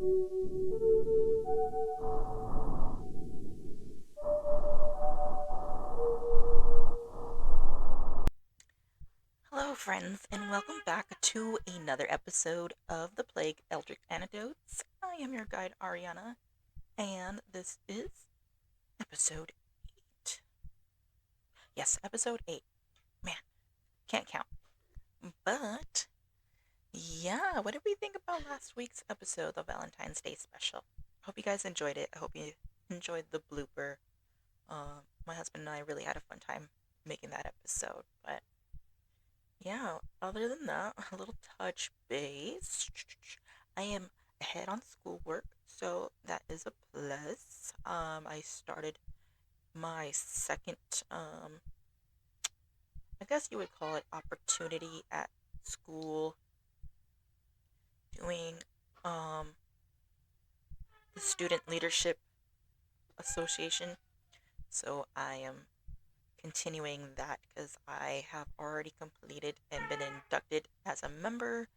Hello, friends, and welcome back to another episode of The Plague Eldritch Anecdotes. I am your guide, Ariana, and this is episode 8. Yes, episode 8. Man, can't count. But, yeah, what did we think about last week's episode, the Valentine's Day special? Hope you guys enjoyed it. I hope you enjoyed the blooper. My husband and I really had a fun time making that episode, but yeah, other than that, a little touch base. I am ahead on schoolwork, so that is a plus. I started my second, I guess you would call it opportunity at school, doing um, the Student Leadership Association. So I am continuing that because I have already completed and been inducted as a member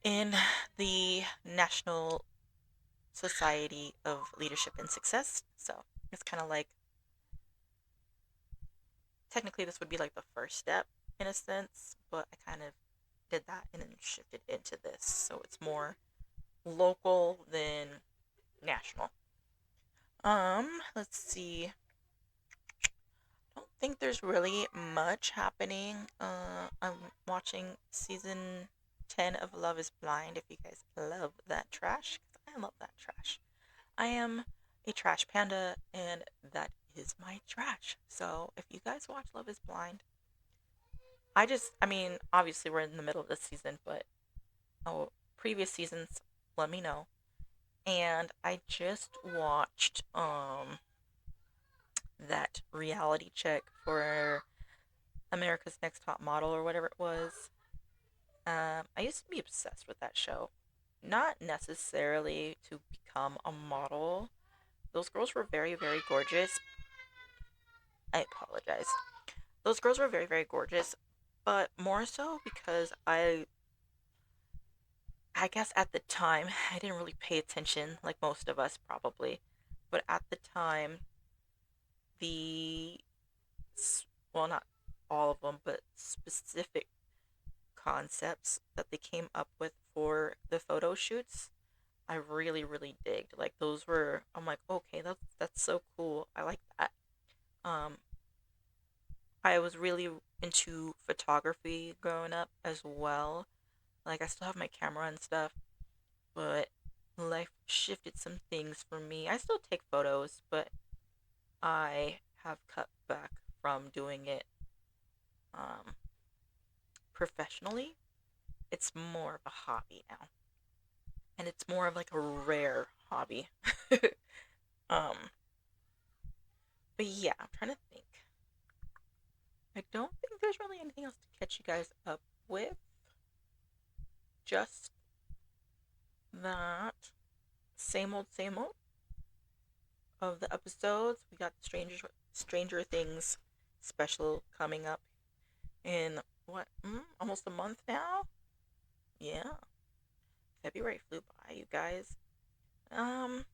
in the National Society of Leadership and Success. So it's kind of like, technically, this would be like the first step in a sense, but I kind of did that and then shifted into this. So it's more local than national. Let's see. I don't think there's really much happening. I'm watching season 10 of Love is Blind if you guys love that trash, 'cause I love that trash. I am a trash panda, and that is my trash. So if you guys watch Love is Blind, I mean, obviously we're in the middle of this season, but oh, previous seasons, let me know. And I just watched that reality check for America's Next Top Model or whatever it was. I used to be obsessed with that show. Not necessarily to become a model. Those girls were very, very gorgeous. I apologize. Those girls were very, very gorgeous, but more so because I guess at the time I didn't really pay attention like most of us probably. But at the time, the well, not all of them, but specific concepts that they came up with for the photo shoots, I really, really digged. Like those were, I'm like, okay, that's so cool. I like that. Um, I was really into photography growing up as well. Like I still have my camera and stuff, but life shifted some things for me. I still take photos, but I have cut back from doing it um, professionally. It's more of a hobby now, and it's more of like a rare hobby. um, but yeah, I'm trying to think. I don't think there's really anything else to catch you guys up with. Just that same old of the episodes. We got the Stranger Things special coming up in what, almost a month now. Yeah, February flew by, you guys. Um,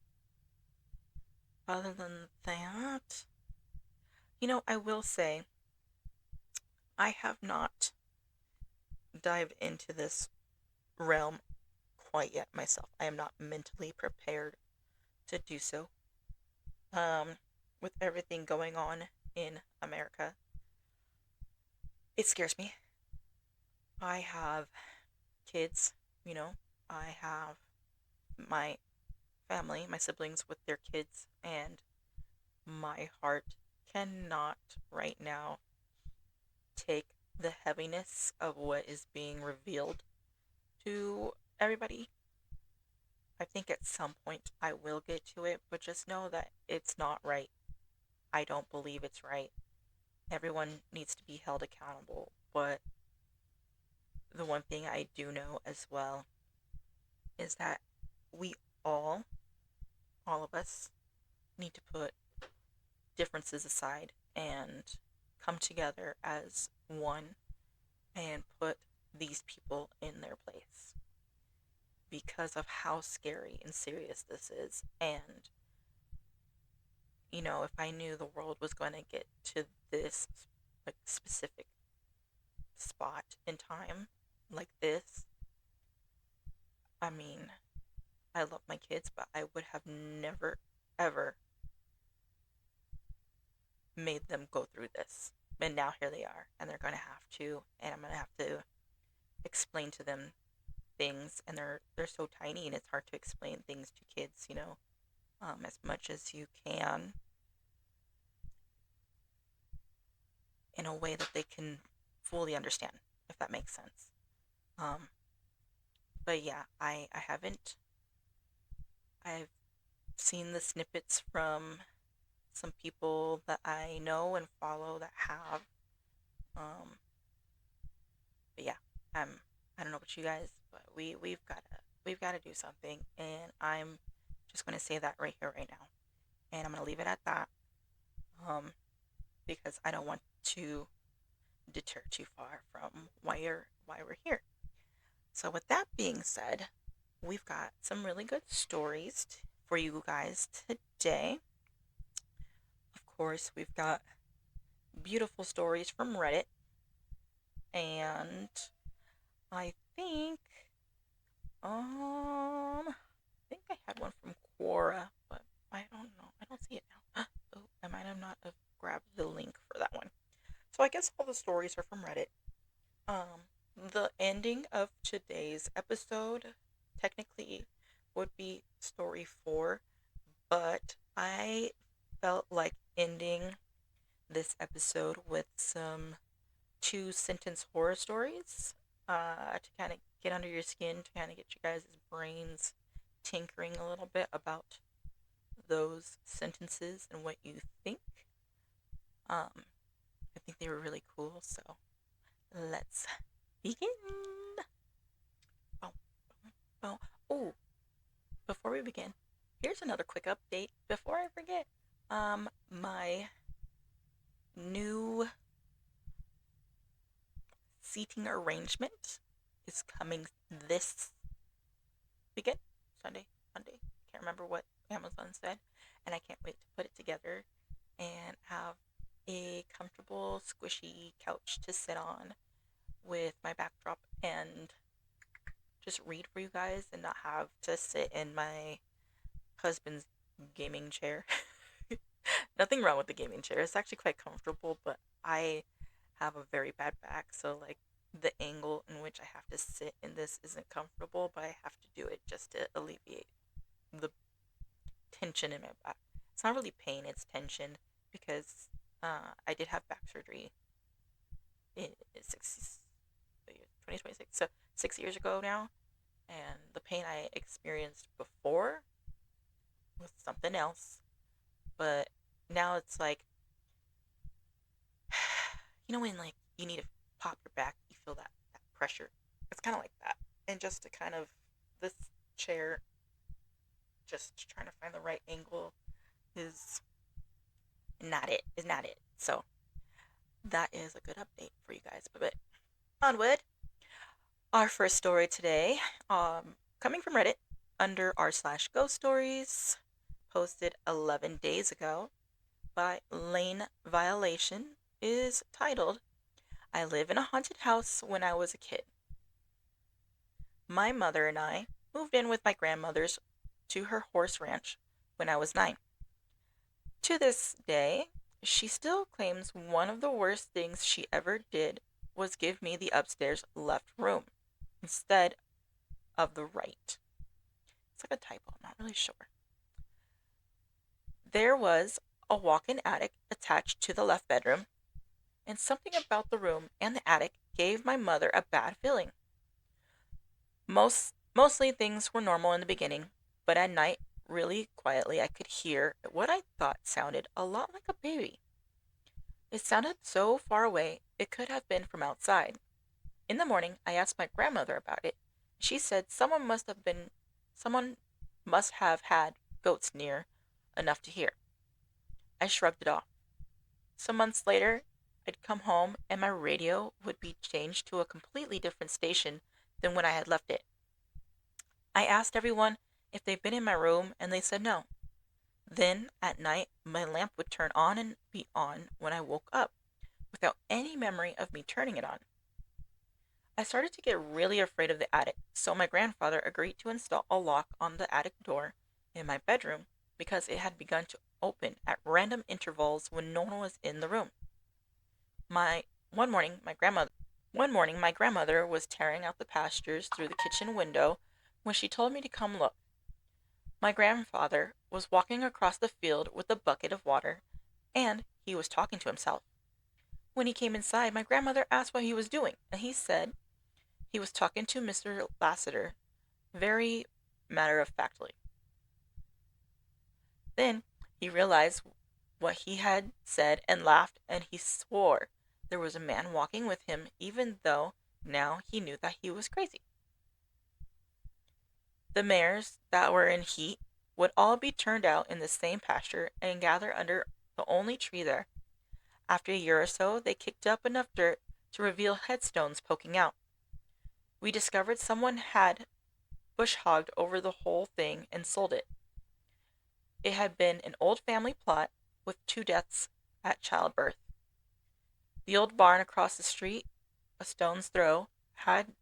Other than that, I will say I have not dived into this realm quite yet myself. I am not mentally prepared to do so. Um, with everything going on in America, it scares me. I have kids, you know, I have my family, my siblings with their kids, and my heart cannot right now take the heaviness of what is being revealed to everybody. I think at some point I will get to it, but just know that it's not right. I don't believe it's right. Everyone needs to be held accountable, but the one thing I do know as well is that we all, all of us, need to put differences aside and come together as one and put these people in their place. because of how scary and serious this is. And, if I knew the world was going to get to this like specific spot in time like this, I mean, I love my kids, but I would have never, ever made them go through this. And now here they are, and they're going to have to, and I'm going to have to explain to them things, and they're so tiny, and it's hard to explain things to kids, as much as you can in a way that they can fully understand, if that makes sense. Um, but yeah, I haven't. I've seen the snippets from some people that I know and follow that have. Um, but yeah, I don't know about you guys, but we've gotta do something, and I'm just gonna say that right here, right now, and I'm gonna leave it at that. Um, because I don't want to deter too far from why we're here. So with that being said, we've got some really good stories for you guys today. Of course, we've got beautiful stories from Reddit, and I think I think I had one from Quora, but I don't know. I don't see it now. Oh, I might have not have grabbed the link for that one. So I guess all the stories are from Reddit. The ending of today's episode technically would be story 4, but I felt like ending this episode with some 2 sentence horror stories to kind of get under your skin, to kind of get you guys' brains tinkering a little bit about those sentences and what you think. I think they were really cool, so let's begin. Oh, oh, oh, before we begin, here's another quick update before I forget. My new seating arrangement is coming this weekend, Sunday, Monday. Can't remember what Amazon said, and I can't wait to put it together and have a comfortable, squishy couch to sit on with my backdrop and just read for you guys and not have to sit in my husband's gaming chair. Nothing wrong with the gaming chair. It's actually quite comfortable, but I have a very bad back, so like the angle in which I have to sit in this isn't comfortable, but I have to do it just to alleviate the tension in my back. It's not really pain, it's tension because I did have back surgery in 2026, so 6 years ago now, and the pain I experienced before was something else, but now it's like, when like you need to pop your back, you feel that pressure. It's kind of like that, and just to kind of this chair, just trying to find the right angle is not it. Is not it. So that is a good update for you guys. But onward. Our first story today, coming from Reddit under r/ghost stories, posted 11 days ago by Lane Violation, is titled, I live in a haunted house when I was a kid. My mother and I moved in with my grandmother's to her horse ranch when I was 9. To this day, she still claims one of the worst things she ever did was give me the upstairs left room instead of the right. It's like a typo, I'm not really sure. There was a walk-in attic attached to the left bedroom, and something about the room and the attic gave my mother a bad feeling. Mostly things were normal in the beginning, but at night, really quietly, I could hear what I thought sounded a lot like a baby. It sounded so far away, it could have been from outside. In the morning, I asked my grandmother about it. She said someone must have had goats near enough to hear. I shrugged it off. Some months later, I'd come home and my radio would be changed to a completely different station than when I had left it. I asked everyone if they'd been in my room, and they said no. Then, at night, my lamp would turn on and be on when I woke up, without any memory of me turning it on. I started to get really afraid of the attic, so my grandfather agreed to install a lock on the attic door in my bedroom because it had begun to open at random intervals when no one was in the room. My one morning, my grandmother was tearing out the pastures through the kitchen window when she told me to come look. My grandfather was walking across the field with a bucket of water, and he was talking to himself. When he came inside, my grandmother asked what he was doing, and he said he was talking to Mr. Lassiter, very matter of factly. Then he realized what he had said and laughed, and he swore there was a man walking with him, even though now he knew that he was crazy. The mares that were in heat would all be turned out in the same pasture and gather under the only tree there. After a year or so, they kicked up enough dirt to reveal headstones poking out. We discovered someone had bush hogged over the whole thing and sold it. It had been an old family plot with 2 deaths at childbirth. The old barn across the street, a stone's throw, had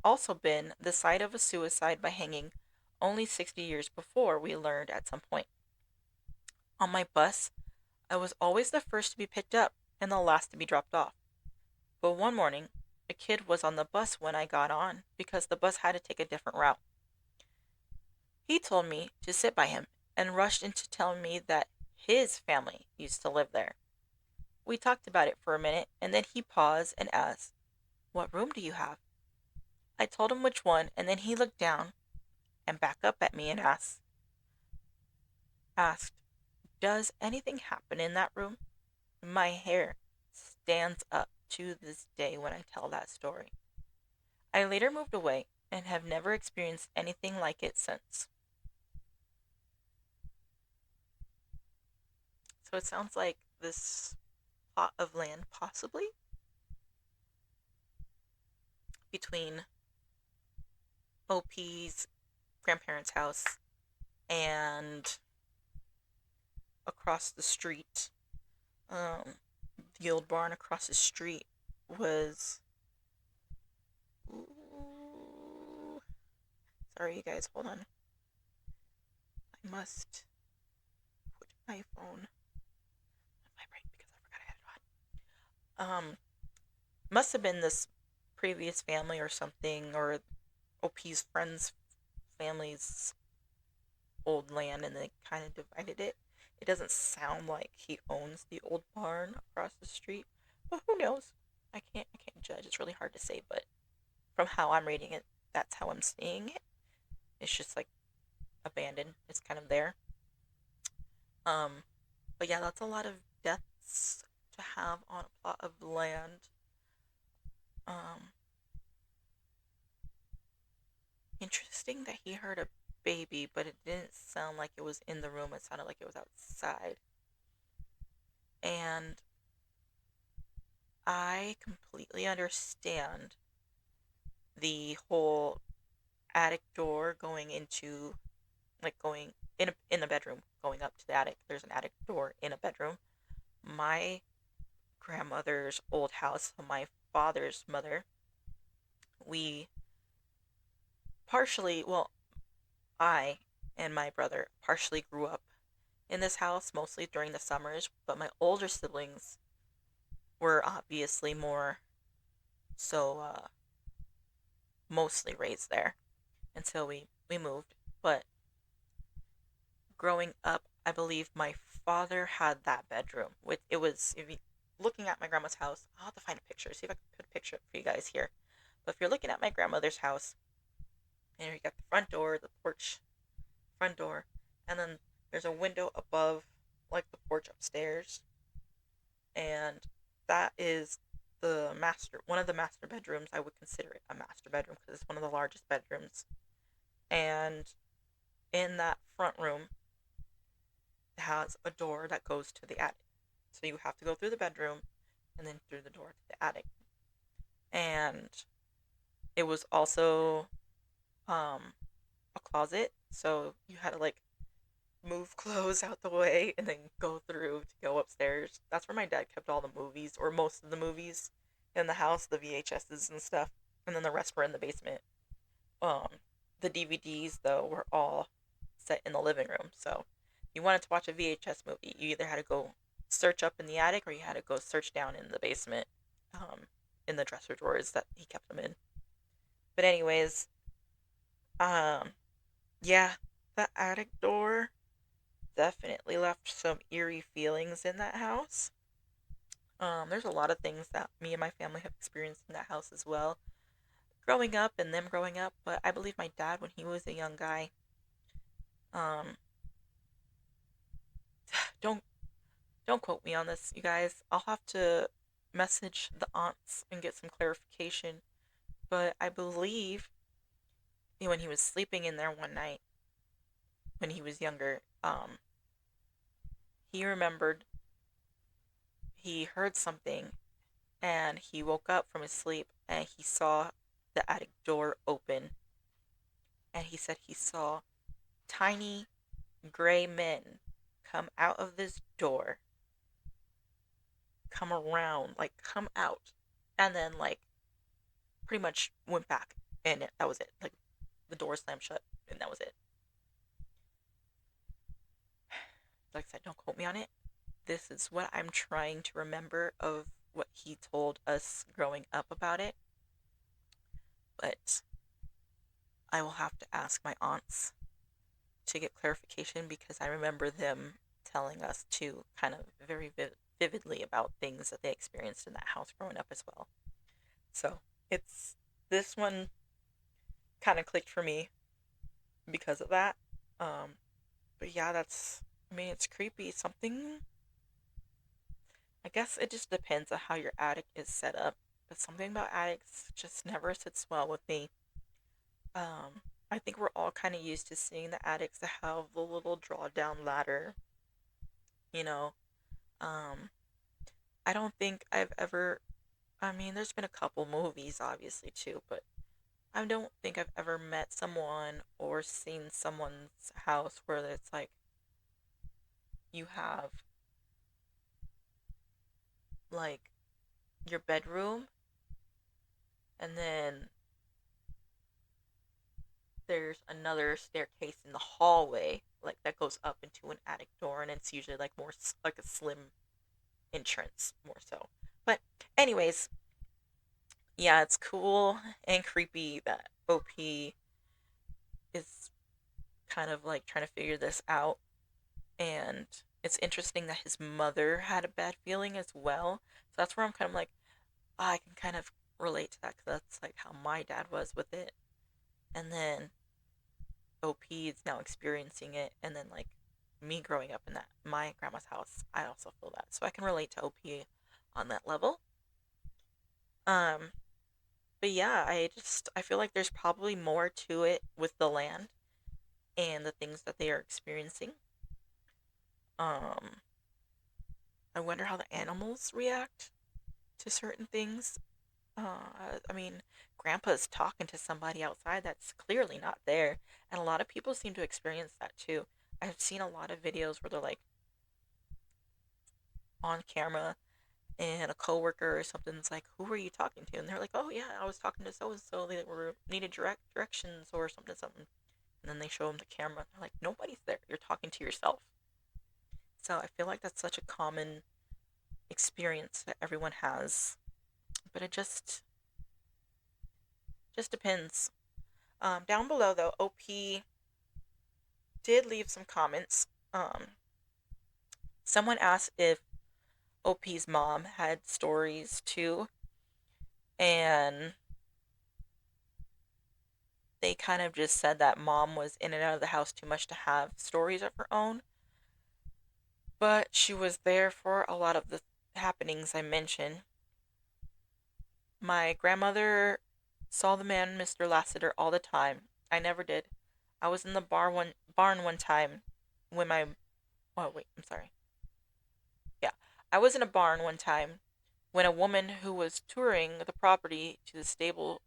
also been the site of a suicide by hanging only 60 years before, we learned at some point. On my bus, I was always the first to be picked up and the last to be dropped off. But one morning, a kid was on the bus when I got on because the bus had to take a different route. He told me to sit by him and rushed into telling me that his family used to live there. We talked about it for a minute, and then he paused and asked, "What room do you have?" I told him which one, and then he looked down and back up at me and asked, "Does anything happen in that room?" My hair stands up to this day when I tell that story. I later moved away and have never experienced anything like it since. So it sounds like this plot of land possibly between OP's grandparents' house and across the street, um, the old barn across the street was. Ooh, sorry, you guys, hold on. I must put my phone on vibrate because I forgot I had it on. Must have been this previous family or something, or OP's friend's family's old land, and they kind of divided it. It doesn't sound like he owns the old barn across the street, but who knows? I can't judge. It's really hard to say, but from how I'm reading it, that's how I'm seeing it. It's just like abandoned. It's kind of there. Um, but yeah, that's a lot of deaths to have on a plot of land. Um, Interesting that he heard a baby, but it didn't sound like it was in the room. It sounded like it was outside. And I completely understand the whole attic door going into, like, going in the bedroom, going up to the attic. There's an attic door in a bedroom. My grandmother's old house, my father's mother, we partially, well, I and my brother partially grew up in this house, mostly during the summers, but my older siblings were obviously more so mostly raised there until we moved. But growing up, I believe my father had that bedroom. With it was if you, looking at my grandma's house. I'll have to find a picture. See if I can put a picture for you guys here. But if you're looking at my grandmother's house, and you got the front door, the porch, front door, and then there's a window above, like the porch upstairs, and that is one of the master bedrooms. I would consider it a master bedroom because it's one of the largest bedrooms. And in that front room, it has a door that goes to the attic. So you have to go through the bedroom and then through the door to the attic. And it was also um, a closet, so you had to like move clothes out the way and then go through to go upstairs. That's where my dad kept all the movies, or most of the movies in the house, the VHSs and stuff. And then the rest were in the basement. Um, the DVDs though were all set in the living room. So if you wanted to watch a VHS movie, you either had to go search up in the attic or you had to go search down in the basement, um, in the dresser drawers that he kept them in. But anyways, um, yeah, the attic door definitely left some eerie feelings in that house. There's a lot of things that me and my family have experienced in that house as well, growing up and them growing up. But I believe my dad, when he was a young guy, um, don't don't quote me on this, you guys. I'll have to message the aunts and get some clarification. But I believe when he was sleeping in there one night when he was younger, he remembered he heard something and he woke up from his sleep and he saw the attic door open, and he said he saw tiny gray men come out of this door, come around, like come out, and then like pretty much went back, and that was it. Like the door slammed shut, and that was it. Like I said, don't quote me on it. This is what I'm trying to remember of what he told us growing up about it, but I will have to ask my aunts to get clarification because I remember them telling us too, kind of very vividly about things that they experienced in that house growing up as well. So it's this one kind of clicked for me because of that. Um, but yeah, that's, I mean, it's creepy. Something, I guess it just depends on how your attic is set up. But something about attics just never sits well with me. I think we're all kind of used to seeing the attics that have the little drawdown ladder, you know. Um, I don't think I've ever, I mean, there's been a couple movies, obviously, too, but I don't think I've ever met someone or seen someone's house where it's like you have like your bedroom and then there's another staircase in the hallway like that goes up into an attic door, and it's usually like more like a slim entrance more so. But anyways, yeah, it's cool and creepy that OP is kind of like trying to figure this out, and it's interesting that his mother had a bad feeling as well. So that's where I'm kind of like, I can kind of relate to that because that's like how my dad was with it. And then OP is now experiencing it, and then like me growing up in that my grandma's house, I also feel that. So I can relate to OP on that level. Um, but yeah, I feel like there's probably more to it with the land and the things that they are experiencing. Um, I wonder how the animals react to certain things. I mean, Grandpa's talking to somebody outside that's clearly not there, and a lot of people seem to experience that too. I've seen a lot of videos where they're like on camera, and a coworker or something's like, "Who are you talking to?" And they're like, "Oh yeah, I was talking to so and so. They were needed directions or something something." And then they show them the camera. And they're like, "Nobody's there. You're talking to yourself." So I feel like that's such a common experience that everyone has, but it just depends. Down below though, OP did leave some comments. Someone asked if OP's mom had stories too, and they kind of just said that mom was in and out of the house too much to have stories of her own, but she was there for a lot of the happenings I mentioned. My grandmother saw the man, Mr. Lassiter, all the time. I never did. I was in the barn one time when my, oh wait, I'm sorry. Yeah, I was in a barn one time when a woman who was touring the property to stable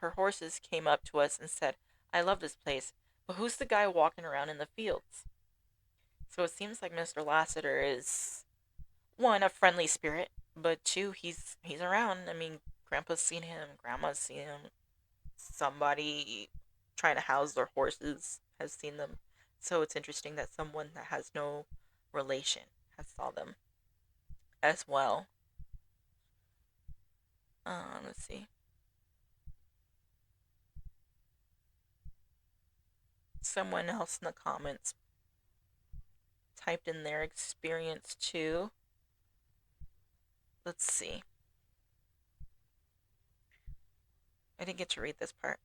her horses came up to us and said, I love this place. But who's the guy walking around in the fields? So it seems like Mr. Lassiter is one, a friendly spirit, but two, he's around. I mean, Grandpa's seen him, Grandma's seen him. Somebody trying to house their horses has seen them. So it's interesting that someone that has no relation has saw them as well. Let's see. Someone else in the comments typed in their experience too. Let's see. I didn't get to read this part.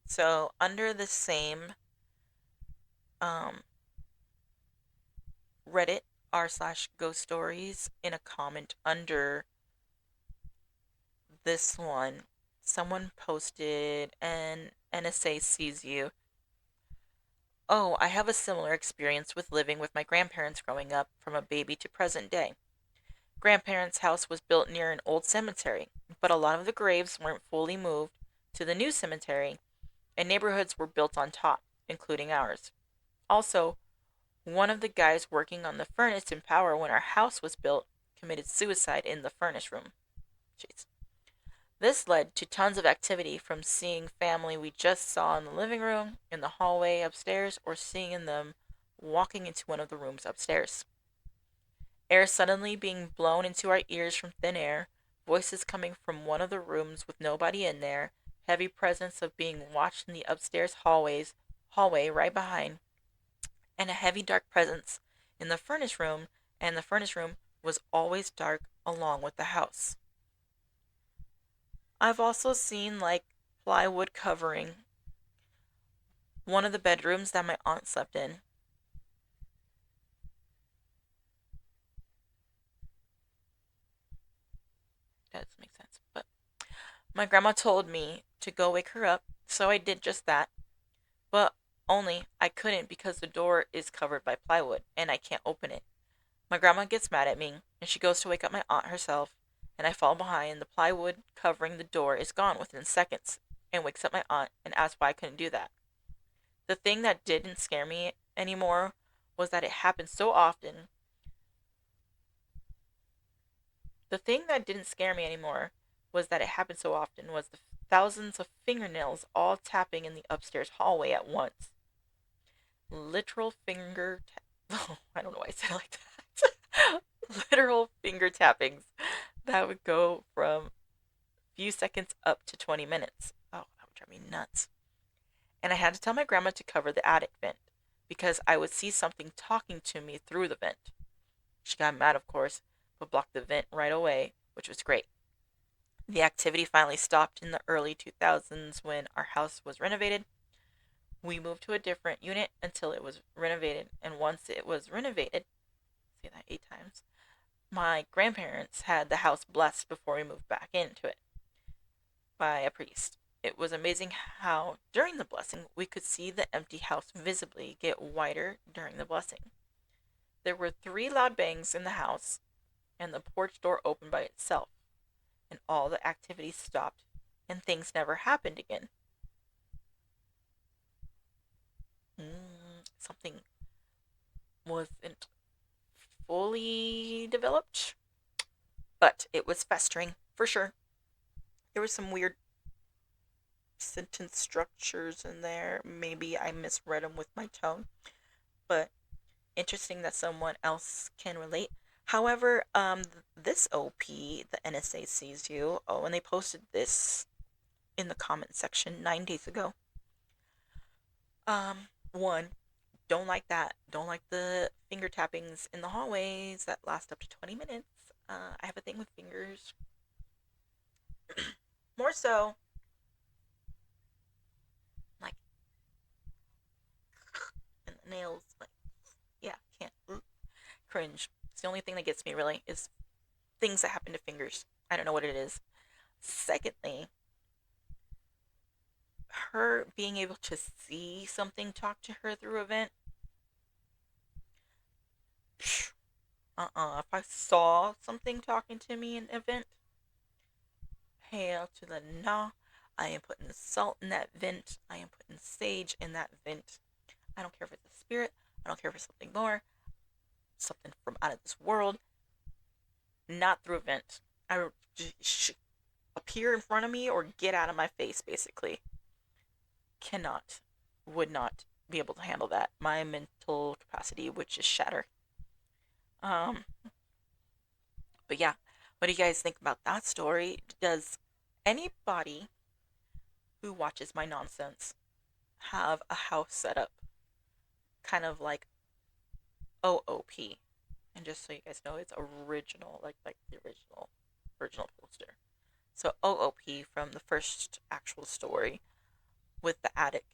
So under the same um, Reddit r/ghost stories, in a comment under this one, someone posted, an NSA sees you. Oh, I have a similar experience with living with my grandparents growing up from a baby to present day. Grandparents' house was built near an old cemetery, but a lot of the graves weren't fully moved to the new cemetery, and neighborhoods were built on top, including ours. Also, one of the guys working on the furnace and power when our house was built committed suicide in the furnace room. Jeez. This led to tons of activity, from seeing family we just saw in the living room, in the hallway upstairs, or seeing them walking into one of the rooms upstairs. Air suddenly being blown into our ears from thin air, voices coming from one of the rooms with nobody in there, heavy presence of being watched in the upstairs hallway right behind, and a heavy dark presence in the furnace room, and the furnace room was always dark along with the house. I've also seen like plywood covering one of the bedrooms that my aunt slept in. That doesn't make sense. But my grandma told me to go wake her up, so I did just that. But only I couldn't because the door is covered by plywood and I can't open it. My grandma gets mad at me and she goes to wake up my aunt herself, and I fall behind and the plywood covering the door is gone within seconds, and wakes up my aunt and asks why I couldn't do that. The thing that didn't scare me anymore was that it happened so often. The thing that didn't scare me anymore was that it happened so often was the thousands of fingernails all tapping in the upstairs hallway at once. Literal finger oh, I don't know why I said it like that. Literal finger tappings that would go from a few seconds up to 20 minutes. Oh, that would drive me nuts. And I had to tell my grandma to cover the attic vent because I would see something talking to me through the vent. She got mad, of course, but blocked the vent right away, which was great. The activity finally stopped in the early 2000s when our house was renovated. We moved to a different unit until it was renovated, and once it was renovated, say that 8 times, my grandparents had the house blessed before we moved back into it by a priest. It was amazing how, during the blessing, we could see the empty house visibly get whiter during the blessing. There were 3 loud bangs in the house, and the porch door opened by itself, and all the activity stopped, and things never happened again. Something wasn't fully developed, but it was festering for sure. There were some weird sentence structures in there. Maybe I misread them with my tone, but interesting that someone else can relate. However, this OP, the NSA sees you. Oh, and they posted this in the comment section 9 days ago. One, don't like that. Don't like the finger tappings in the hallways that last up to 20 minutes. I have a thing with fingers. More so, like, and the nails. Like, yeah, can't. Cringe. It's the only thing that gets me, really, is things that happen to fingers. I don't know what it is. Secondly, her being able to see something talk to her through a vent. If I saw something talking to me in an event, hell to the no. I am putting salt in that vent. I am putting sage in that vent. I don't care if it's a spirit. I don't care if it's something more, something from out of this world. Not through a vent. I appear in front of me or get out of my face, basically. Cannot, would not be able to handle that. My mental capacity would just shatter. Um, but yeah, what do you guys think about that story? Does anybody who watches my nonsense have a house set up kind of like OOP? And just so you guys know, it's original, like the original poster. So OOP from the first actual story with the attic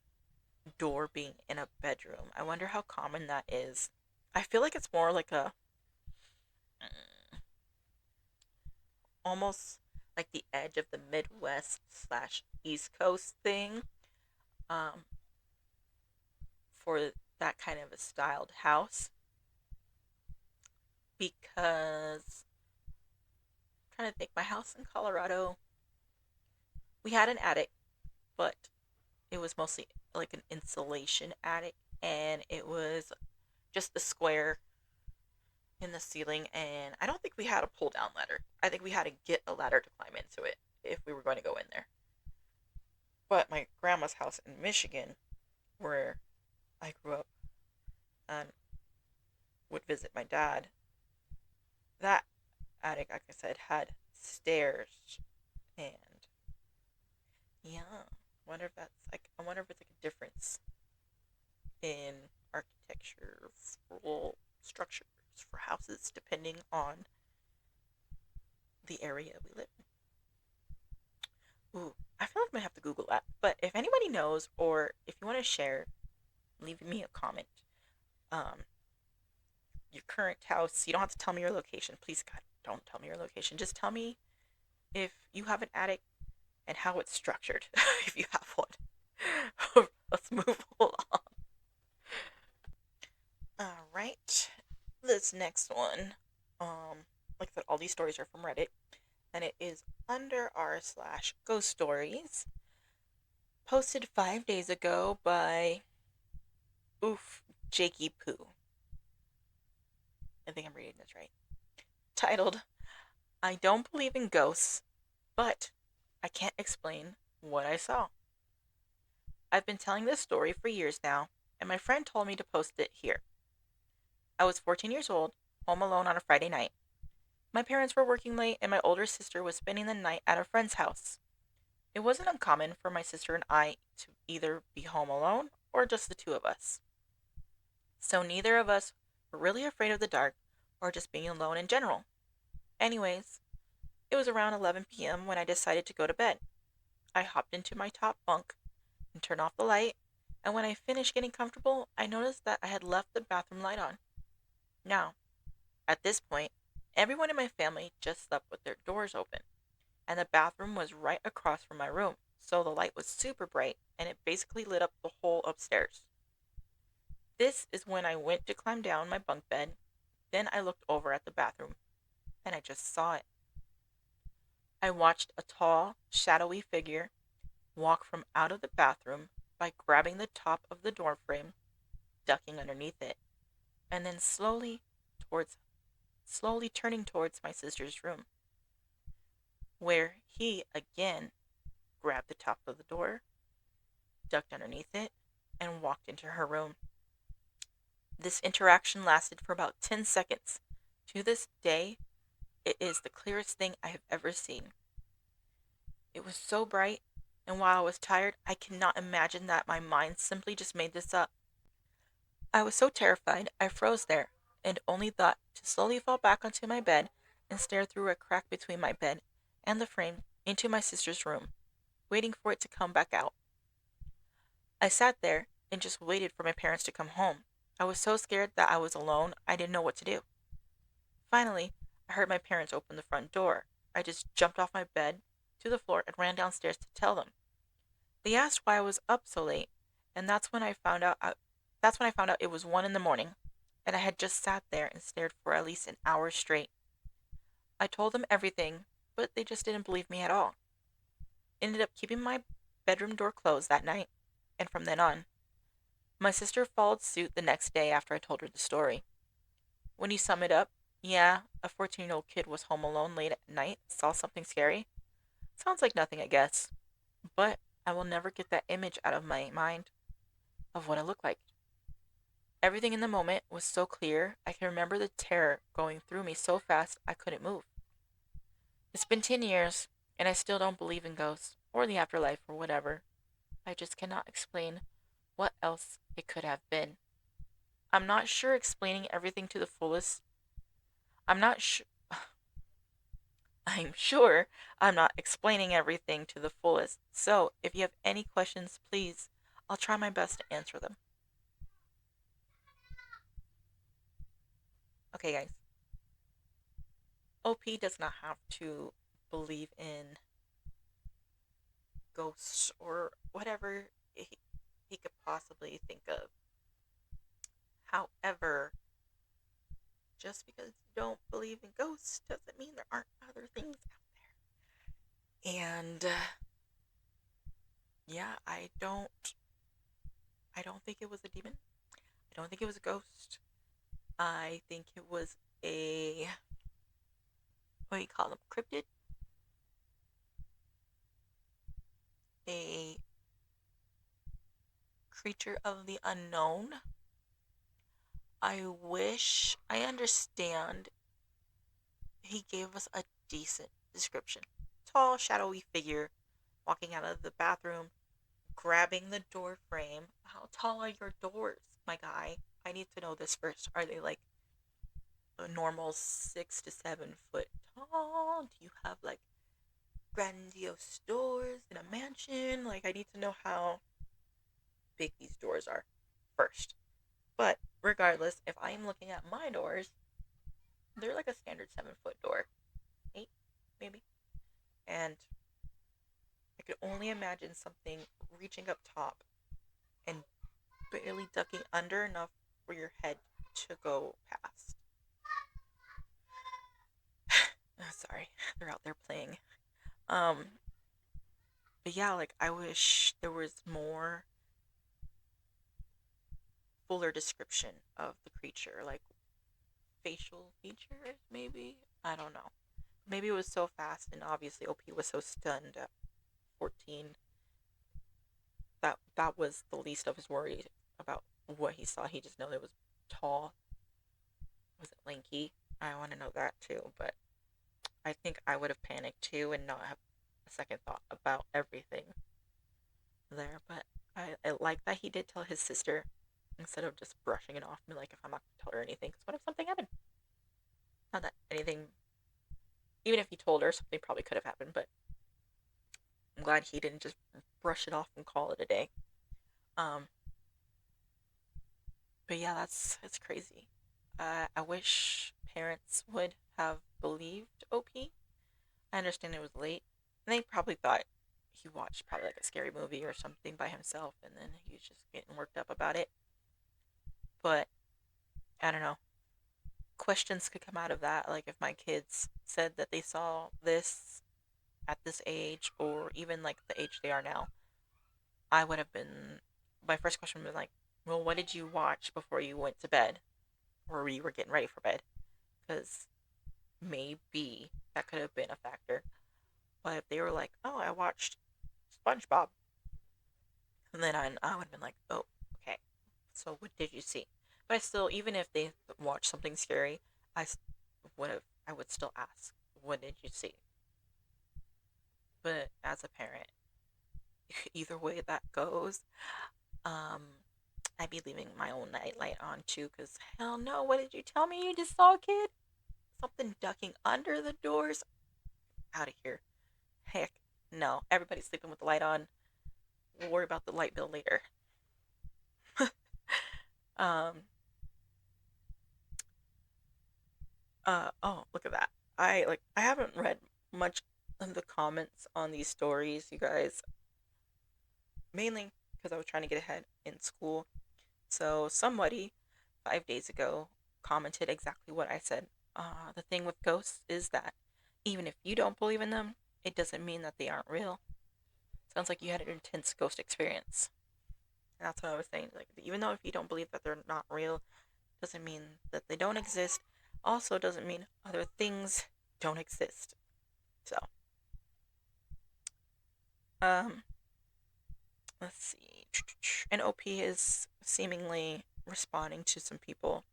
door being in a bedroom. I wonder how common that is. I feel like it's more like a almost like the edge of the Midwest slash East Coast thing, um, for that kind of a styled house. Because I'm trying to think, my house in Colorado, we had an attic, but it was mostly like an insulation attic, and it was just the square in the ceiling, and I don't think we had a pull down ladder. I think we had to get a ladder to climb into it if we were going to go in there. But my grandma's house in Michigan, where I grew up and would visit my dad, that attic, like I said, had stairs, and yeah, wonder if that's like, I wonder if it's like a difference in architecture for structures for houses depending on the area we live in. Ooh, I feel like I might have to Google that. But if anybody knows, or if you want to share, leave me a comment. Um, your current house. You don't have to tell me your location. Please, God, don't tell me your location. Just tell me if you have an attic and how it's structured, if you have one. Let's move along. All right. This next one, like I said, all these stories are from Reddit, and it is under r slash ghost stories, posted 5 days ago by Oof Jakey Poo. I think I'm reading this right. Titled, I don't believe in ghosts, but I can't explain what I saw. I've been telling this story for years now, and my friend told me to post it here. I was 14 years old, home alone on a Friday night. My parents were working late, and my older sister was spending the night at a friend's house. It wasn't uncommon for my sister and I to either be home alone or just the two of us. So neither of us were really afraid of the dark or just being alone in general. Anyways, it was around 11 p.m. when I decided to go to bed. I hopped into my top bunk and turned off the light, and when I finished getting comfortable, I noticed that I had left the bathroom light on. Now, at this point, everyone in my family just slept with their doors open, and the bathroom was right across from my room, so the light was super bright and it basically lit up the whole upstairs. This is when I went to climb down my bunk bed. Then I looked over at the bathroom, and I just saw it. I watched a tall, shadowy figure walk from out of the bathroom by grabbing the top of the door frame, ducking underneath it, and then slowly turning towards my sister's room, where he again grabbed the top of the door, ducked underneath it, and walked into her room. This interaction lasted for about 10 seconds. To this day, it is the clearest thing I have ever seen. It was so bright, and while I was tired, I cannot imagine that my mind simply just made this up. I was so terrified, I froze there, and only thought to slowly fall back onto my bed and stare through a crack between my bed and the frame into my sister's room, waiting for it to come back out. I sat there and just waited for my parents to come home. I was so scared that I was alone, I didn't know what to do. Finally, I heard my parents open the front door. I just jumped off my bed to the floor and ran downstairs to tell them. They asked why I was up so late, and that's when I found out it was 1 in the morning, and I had just sat there and stared for at least an hour straight. I told them everything, but they just didn't believe me at all. ended up keeping my bedroom door closed that night, and from then on, my sister followed suit the next day after I told her the story. When you sum it up, yeah, a 14-year-old kid was home alone late at night, saw something scary. Sounds like nothing, I guess. But I will never get that image out of my mind of what it looked like. Everything in the moment was so clear, I can remember the terror going through me so fast I couldn't move. It's been 10 years, and I still don't believe in ghosts, or the afterlife, or whatever. I just cannot explain what else it could have been. I'm not sure explaining everything to the fullest. I'm not sure. I'm sure I'm not explaining everything to the fullest. So, if you have any questions, please, I'll try my best to answer them. Okay, guys. OP does not have to believe in ghosts or whatever he could possibly think of. However, just because you don't believe in ghosts doesn't mean there aren't other things out there. And yeah, I don't think it was a demon. I don't think it was a ghost. I think it was a, what do you call them? Cryptid? A creature of the unknown. I wish I understand he gave us a decent description. Tall, shadowy figure walking out of the bathroom, grabbing the door frame. How tall are your doors, my guy? I need to know this first. Are they like a normal 6 to 7 foot tall? Do you have like grandiose doors in a mansion? Like, I need to know how big these doors are first. But regardless, if I am looking at my doors, they're like a standard 7 foot door, 8 maybe. And I could only imagine something reaching up top and barely ducking under enough for your head to go past. Sorry, they're out there playing. Um, but yeah, like I wish there was more fuller description of the creature, like facial features, maybe. I don't know. Maybe it was so fast, and obviously OP was so stunned at 14 that that was the least of his worries about what he saw. He just knew it was tall. Was it lanky? I want to know that too, but I think I would have panicked too and not have a second thought about everything there. But I like that he did tell his sister instead of just brushing it off and like, if I'm not going to tell her anything, because what if something happened? Not that anything, even if he told her, something probably could have happened, but I'm glad he didn't just brush it off and call it a day. Um, but yeah, it's crazy. I wish parents would have believed OP. I understand it was late, and they probably thought he watched probably like a scary movie or something by himself, and then he was just getting worked up about it. But I don't know. Questions could come out of that, like if my kids said that they saw this at this age, or even like the age they are now, I would have been. My first question was like, "Well, what did you watch before you went to bed, or you were getting ready for bed?" Because maybe that could have been a factor. But if they were like, "Oh, I watched SpongeBob," and then I would have been like, "Oh, okay. So what did you see?" But I still, even if they watched something scary, would have. I would still ask, "What did you see?" But as a parent, either way that goes, um, I'd be leaving my own nightlight on too. Cause hell no, what did you tell me you just saw, kid? Something ducking under the doors? Out of here. Heck, no. Everybody's sleeping with the light on. We'll worry about the light bill later. um. Oh, look at that. I haven't read much of the comments on these stories, you guys. Mainly because I was trying to get ahead in school. So somebody 5 days ago commented exactly what I said. The thing with ghosts is that even if you don't believe in them, it doesn't mean that they aren't real. Sounds like you had an intense ghost experience. And that's what I was saying. Like, even though if you don't believe that they're not real, doesn't mean that they don't exist. Also, doesn't mean other things don't exist. So, um, let's see. And OP is seemingly responding to some people.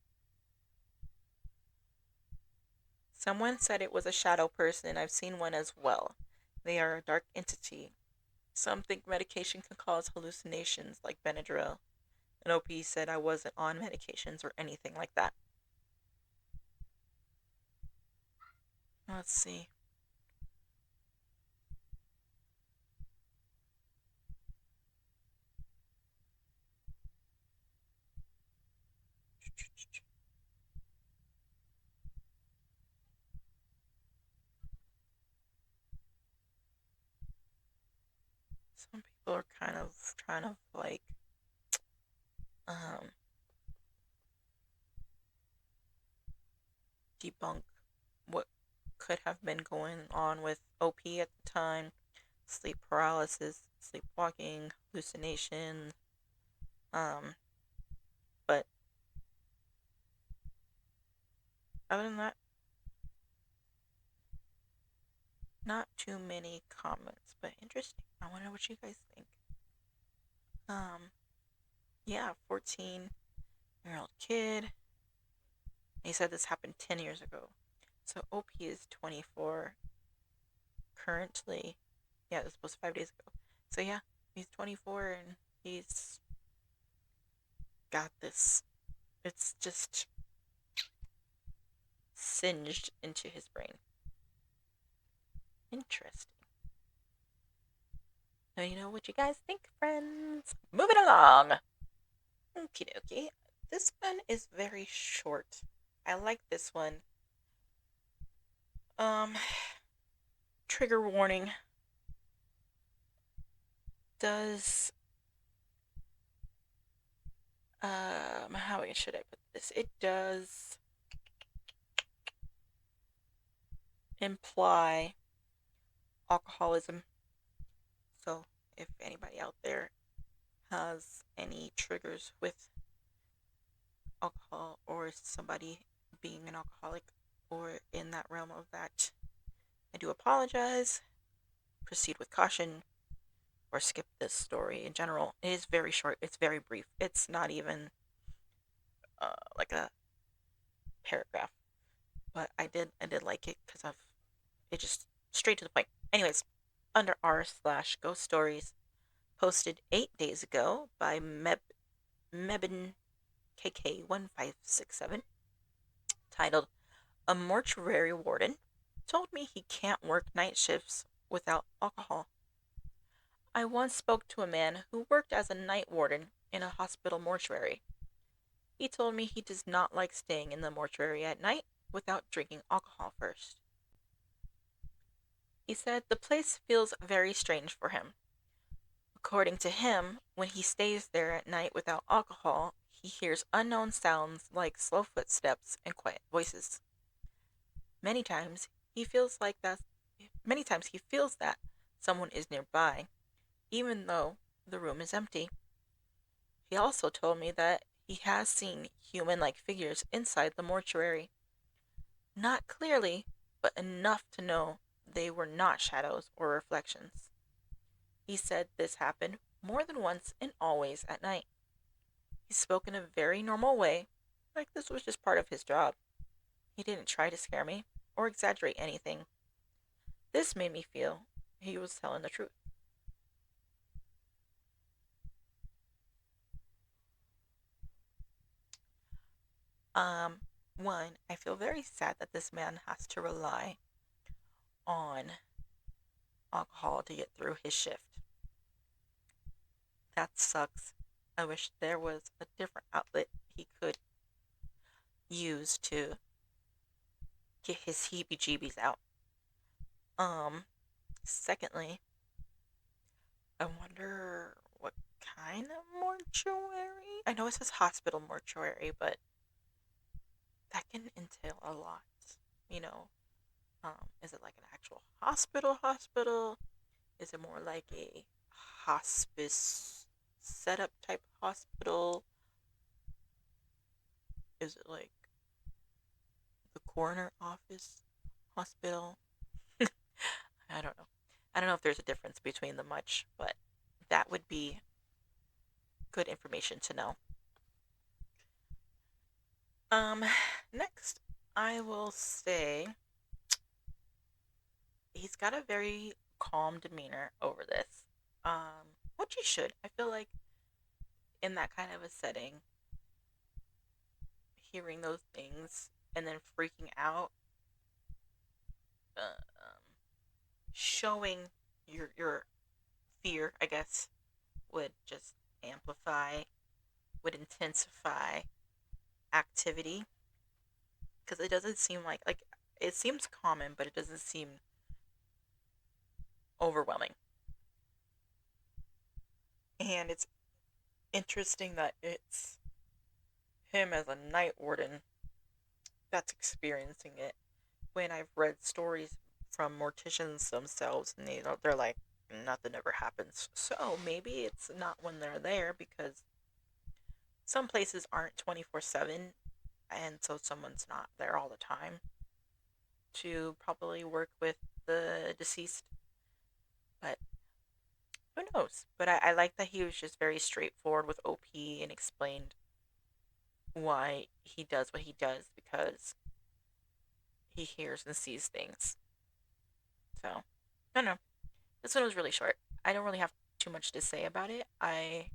Someone said it was a shadow person. I've seen one as well. They are a dark entity. Some think medication can cause hallucinations like Benadryl. And OP said I wasn't on medications or anything like that. Let's see. Some people are kind of trying to like um, debunk what could have been going on with OP at the time: sleep paralysis, sleepwalking, hallucination. Um, but other than that, not too many comments. But interesting. I wonder what you guys think. Um, yeah, 14-year-old kid. He said this happened 10 years ago. So OP is 24 currently. Yeah, this was 5 days ago. So yeah, he's 24 and he's got this. It's just singed into his brain. Interesting. Now you know what you guys think, friends. Moving along. Okie dokie. This one is very short. I like this one. Um, trigger warning. Does how should I put this? It does imply alcoholism. So if anybody out there has any triggers with alcohol or somebody being an alcoholic or in that realm of that, I do apologize. Proceed with caution or skip this story in general. It is very short. It's very brief. It's not even like a paragraph, but I did like it because of it just straight to the point. Anyways, under r/ghost stories, posted 8 days ago by Mebin KK1567, titled "A Mortuary Warden Told Me He Can't Work Night Shifts Without Alcohol." I once spoke to a man who worked as a night warden in a hospital mortuary. He told me he does not like staying in the mortuary at night without drinking alcohol first. He said the place feels very strange for him. According to him, when he stays there at night without alcohol, he hears unknown sounds like slow footsteps and quiet voices. Many times he feels like that Many times he feels that someone is nearby, even though the room is empty. He also told me that he has seen human-like figures inside the mortuary. Not clearly, but enough to know they were not shadows or reflections. He said this happened more than once and always at night. He spoke in a very normal way, like this was just part of his job. He didn't try to scare me or exaggerate anything. This made me feel he was telling the truth. Um, One, I feel very sad that this man has to rely on alcohol to get through his shift. That sucks. I wish there was a different outlet he could use to get his heebie jeebies out. Secondly, I wonder what kind of mortuary? I know it says hospital mortuary, but that can entail a lot. You know, is it like an actual hospital? Is it more like a hospice setup type hospital. Is it like the coroner office hospital? I don't know. I don't know if there's a difference between them much, but that would be good information to know. Um, Next, I will say he's got a very calm demeanor over this. Which he should. I feel like in that kind of a setting, hearing those things and then freaking out, showing your fear, I guess, would just amplify, would intensify activity because it doesn't seem like it seems common, but it doesn't seem overwhelming. And it's interesting that it's him as a night warden that's experiencing it. When I've read stories from morticians themselves, and they're like, nothing ever happens. So maybe it's not when they're there because some places aren't 24/7, and so someone's not there all the time to probably work with the deceased. But who knows? But I like that he was just very straightforward with OP and explained why he does what he does because he hears and sees things. So, I don't know. This one was really short. I don't really have too much to say about it. I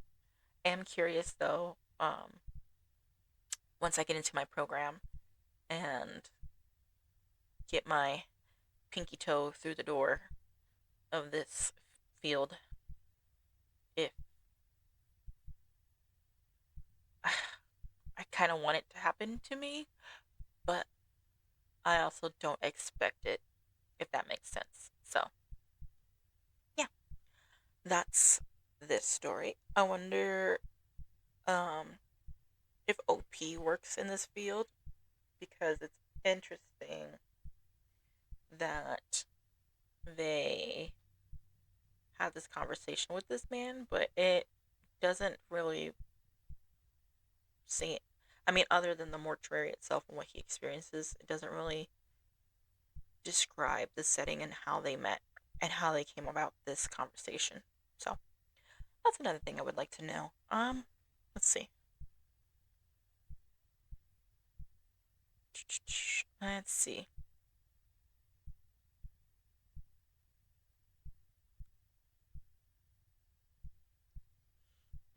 am curious though, once I get into my program and get my pinky toe through the door of this field, if I kind of want it to happen to me, but I also don't expect it, if that makes sense. So, yeah, that's this story. I wonder um, if OP works in this field because it's interesting that they have this conversation with this man, but it doesn't really say it. I mean, other than the mortuary itself and what he experiences, it doesn't really describe the setting and how they met and how they came about this conversation. So that's another thing I would like to know. Let's see. Let's see.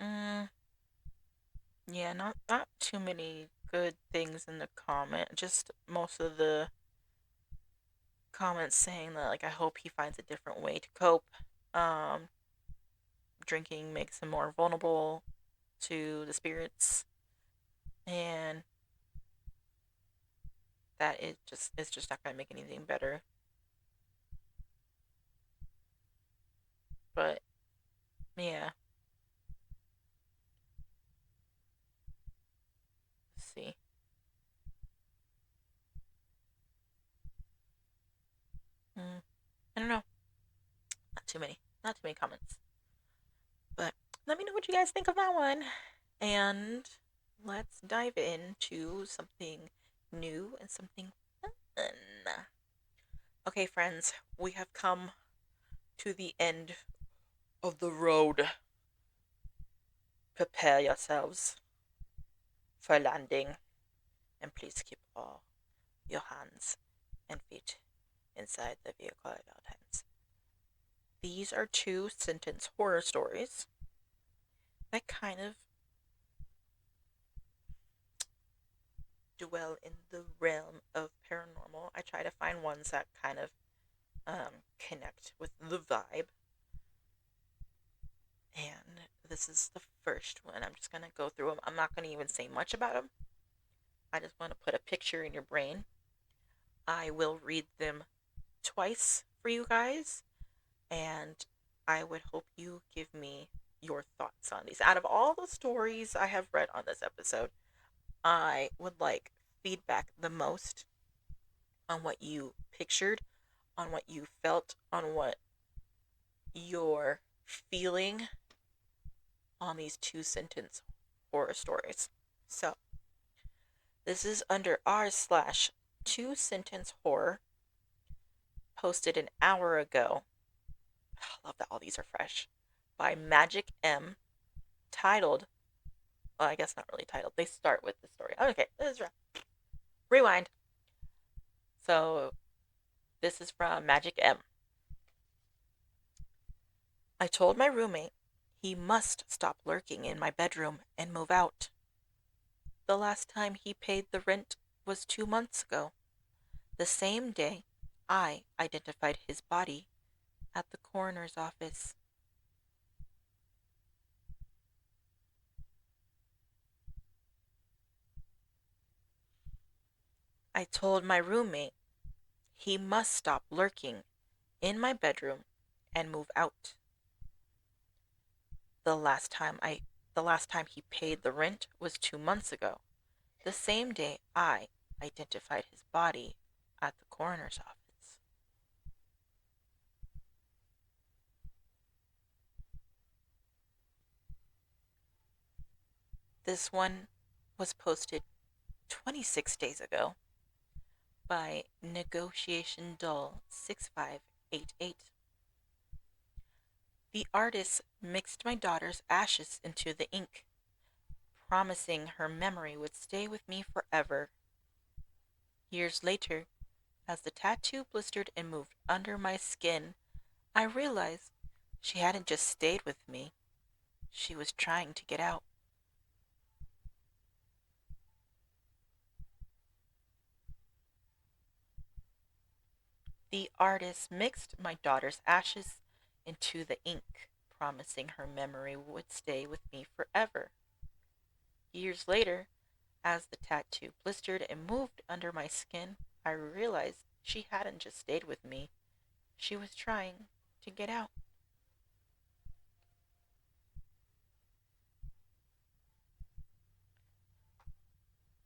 Mm, yeah, not too many good things in the comment. Just most of the comments saying that like I hope he finds a different way to cope. Um, Drinking makes him more vulnerable to the spirits, and that it's just not gonna make anything better. But yeah, let's see. Mm, I don't know. Not too many comments. But let me know what you guys think of that one, and let's dive into something new and something fun. Okay, friends, we have come to the end of the road. Prepare yourselves for landing, and please keep all your hands and feet inside the vehicle at all times. These are two sentence horror stories that kind of dwell in the realm of paranormal. I try to find ones that kind of connect with the vibe. And this is the first one. I'm just going to go through them. I'm not going to even say much about them. I just want to put a picture in your brain. I will read them twice for you guys, and I would hope you give me your thoughts on these. Out of all the stories I have read on this episode, I would like feedback the most on what you pictured, on what you felt, on what your feeling on these 2 sentence horror stories. So, this is under r/2 sentence horror, posted an hour ago. I love that all these are fresh. By Magic M, titled, well, I guess not really titled. They start with the story. Okay, this is rewind. So, this is from Magic M. I told my roommate he must stop lurking in my bedroom and move out. The last time he paid the rent was 2 months ago, the same day I identified his body at the coroner's office. I told my roommate he must stop lurking in my bedroom and move out. The last time I the last time he paid the rent was 2 months ago, the same day I identified his body at the coroner's office. This one was posted 26 days ago by Negotiation Dull 6588. The artist mixed my daughter's ashes into the ink, promising her memory would stay with me forever. Years later, as the tattoo blistered and moved under my skin, I realized she hadn't just stayed with me, she was trying to get out. The artist mixed my daughter's ashes into the ink, promising her memory would stay with me forever. Years later, as the tattoo blistered and moved under my skin, I realized she hadn't just stayed with me, she was trying to get out.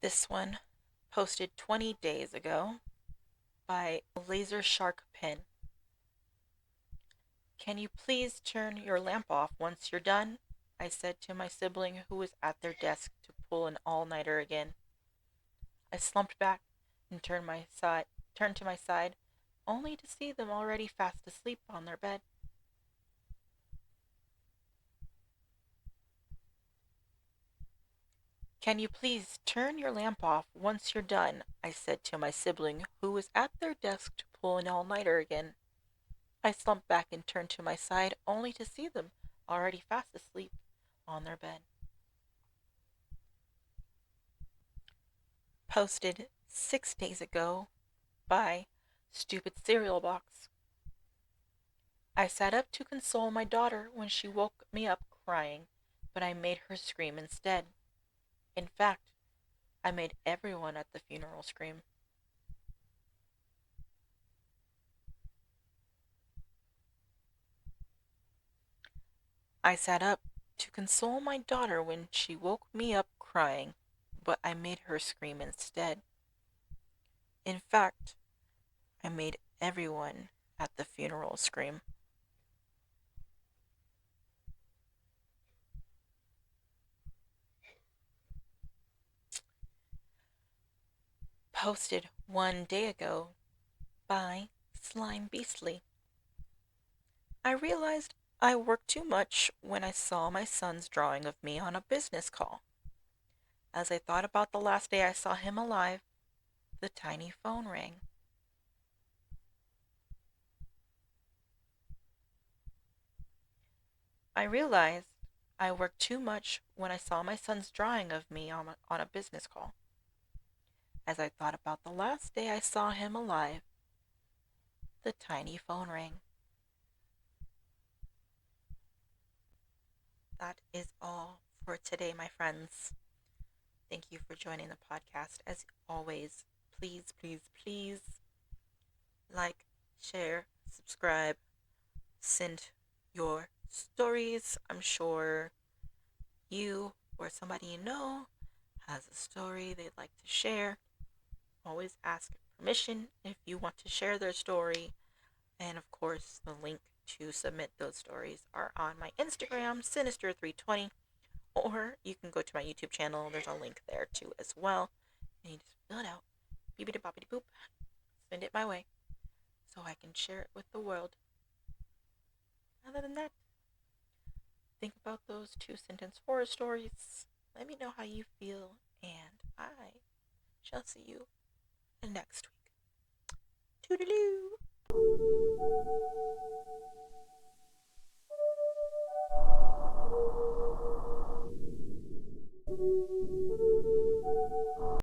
This one, posted 20 days ago by Laser Shark Pen. Can you please turn your lamp off once you're done? I said to my sibling who was at their desk to pull an all-nighter again. I slumped back and turned to my side, only to see them already fast asleep on their bed. Can you please turn your lamp off once you're done? I said to my sibling who was at their desk to pull an all-nighter again. I slumped back and turned to my side, only to see them already fast asleep on their bed. Posted 6 days ago by Stupid Cereal Box. I sat up to console my daughter when she woke me up crying, but I made her scream instead. In fact, I made everyone at the funeral scream. I sat up to console my daughter when she woke me up crying, but I made her scream instead. In fact, I made everyone at the funeral scream. Posted 1 day ago by Slime Beastly. I realized I worked too much when I saw my son's drawing of me on a business call. As I thought about the last day I saw him alive, the tiny phone rang. I realized I worked too much when I saw my son's drawing of me on a business call. As I thought about the last day I saw him alive, the tiny phone rang. That is all for today, my friends. Thank you for joining the podcast. As always, please, please, please like, share, subscribe, send your stories. I'm sure you or somebody you know has a story they'd like to share. Always ask permission if you want to share their story. And of course, the link to submit those stories are on my Instagram, Sinister320, or you can go to my YouTube channel. There's a link there too as well. And you just fill it out, beepity boppity boop, send it my way so I can share it with the world. Other than that, think about those 2-sentence horror stories. Let me know how you feel, and I shall see you next week. Toodaloo!